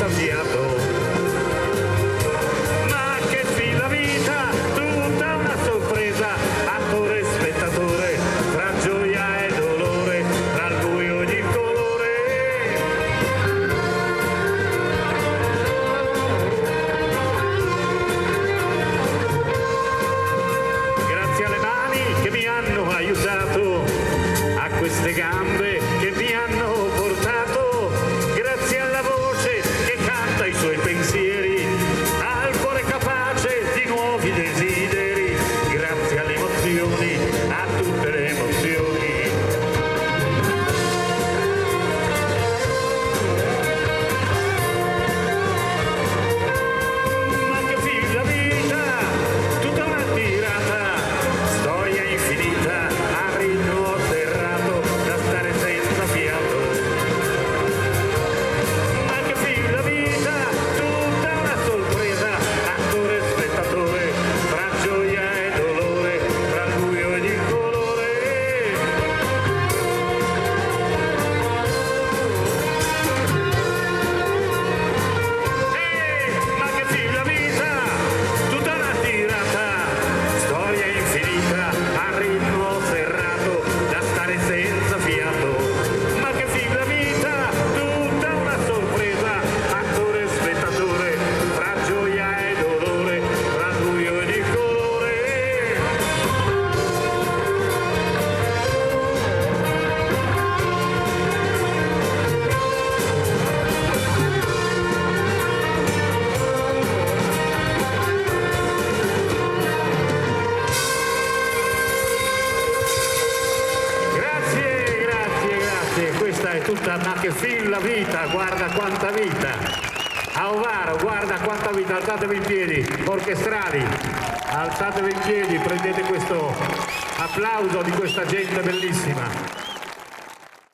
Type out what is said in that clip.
senza fiato. Ma che fin la vita, tutta una sorpresa, attore e spettatore, tra gioia e dolore, tra il buio ed il colore. Grazie alle mani che mi hanno aiutato, a queste gambe che mi hanno portato, grazie alla voce che canta i suoi pensieri, al cuore capace di nuovi desideri, grazie alle emozioni, a tutte le emozioni. Ma che fin la vita, tutta una tirata, storia infinita, a ritmo serrato, da stare senza fiato. Ma che fin la vita, tutta una sorpresa, attore e spettatore, tra gioia e dolore, tra il buio ed il colore. Ma che fin la vita, tutta una tirata, storia infinita, a ritmo serrato, da stare senza fiato. Ma che fin la vita, tutta una sorpresa, attore e spettatore, tra gioia e dolore, tra il buio ed il colore. Grazie, questa è tutta, ma che fin la vita, guarda quanta vita. A Ovaro, guarda quanta vita, alzatevi in piedi, orchestrali, alzatevi in piedi, prendete questo applauso di questa gente bellissima.